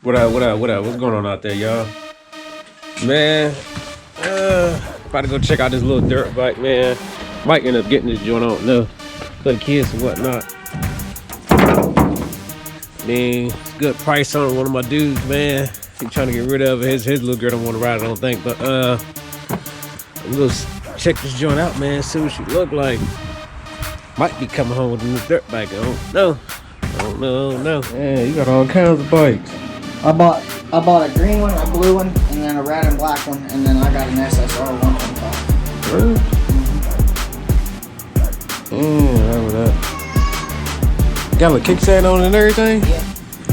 What up? What's going on out there, y'all? Man, about to go check out this little dirt bike, man. Might end up getting this joint, I don't know. For the kids and whatnot. Man, it's a good price on one of my dudes, man. He trying to get rid of it. His little girl don't want to ride it, I don't think. But I'm gonna check this joint out, man. See what she look like. Might be coming home with a new dirt bike. I don't know. Man, you got all kinds of bikes. I bought a green one, a blue one, and then a red and black one, and then I got an SSR 125. Really? Remember that. Got a little kickstand on it and everything? Yeah.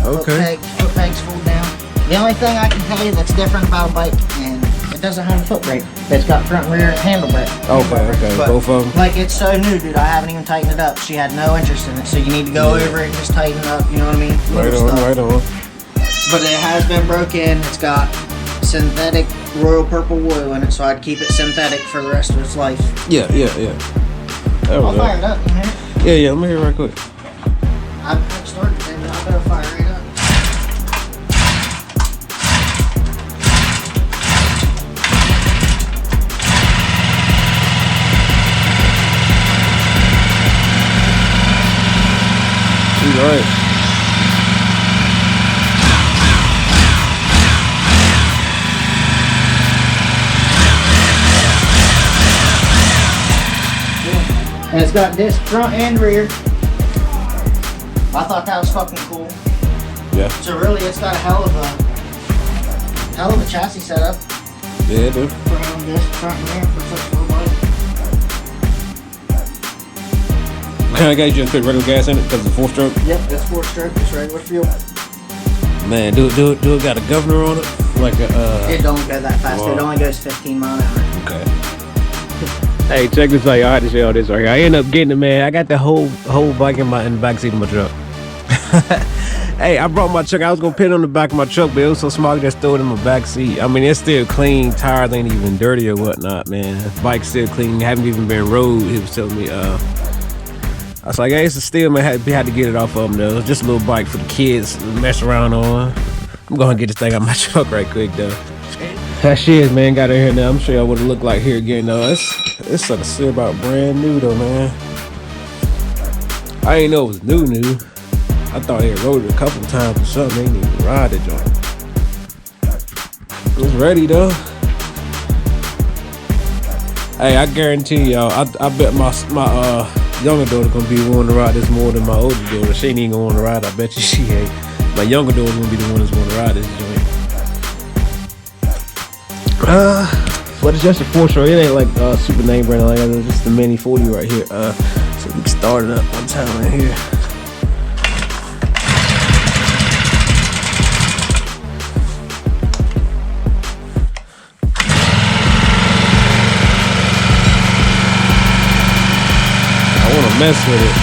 Okay. Foot pegs fold down. The only thing I can tell you that's different about a bike, and it doesn't have a foot brake. It's got front and rear handle brake. Okay. But both of them? Like, it's so new, dude. I haven't even tightened it up. She had no interest in it, so you need to go over it and just tighten up, you know what I mean? Right on. But it has been broken. It's got synthetic royal purple wool in it, so I'd keep it synthetic for the rest of its life. Yeah. I'll fire it up, you hear it? Yeah, let me hear it right quick. I've started it, and I better fire it up. She's right. And it's got disc front and rear. I thought that was fucking cool. Yeah. So really, it's got a hell of a chassis setup. Yeah, dude. Front disc, front and rear for such a little bike. What kind of gas you just put regular gas in it because it's 4-stroke? Yep, it's 4-stroke. It's regular fuel. Man, do it got a governor on it? Like a It don't go that fast. Wow. It only goes 15 mile an hour. Okay. Hey, check this out. I had to show y'all this right here. I ended up getting it, man. I got the whole bike in the backseat of my truck. Hey, I brought my truck. I was gonna put it on the back of my truck, but it was so small I just threw it in my back seat. I mean, it's still clean. Tires ain't even dirty or whatnot, man. Bike's still clean. Haven't even been rode. He was telling me. I was like, hey, it's a steal, man. Had to get it off of him though. It's just a little bike for the kids to mess around on. I'm gonna get this thing out of my truck right quick though. That shit, man, got it here now. I'm sure y'all what it look like here again though. It's like a still about brand new though, man. I ain't know it was new. I thought he rode it a couple times or something. They didn't even ride it joint. It's ready though. Hey, I guarantee y'all, I bet my younger daughter gonna be the one to ride this more than my older daughter. She ain't even gonna want to ride. I bet you she ain't. My younger daughter's gonna be the one that's gonna ride this joint. But it's just a 4-stroke. It ain't like super name brand like that. It's just the Mini 40 right here. So we can start it up one time right here. I want to mess with it.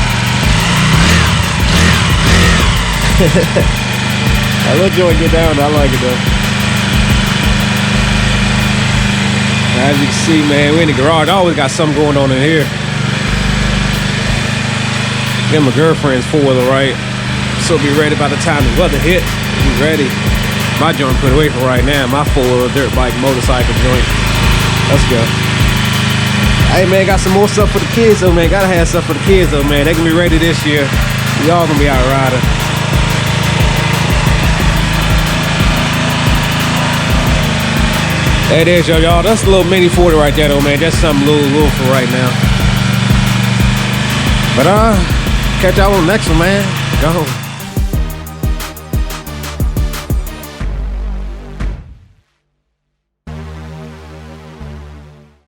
I let Joey get down. I like it though. As you can see, man, we're in the garage. I always got something going on in here. Get my girlfriend's 4-wheeler right, so be ready by the time the weather hit. Be ready. My joint put away for right now. My 4-wheeler dirt bike motorcycle joint. Let's go. Hey, man, got some more stuff for the kids though, man. Gotta have stuff for the kids though, man. They can be ready this year. We all gonna be out riding. There it is, y'all. That's a little mini 40 right there, though, man. That's something little for right now. But catch y'all on the next one, man. Go home.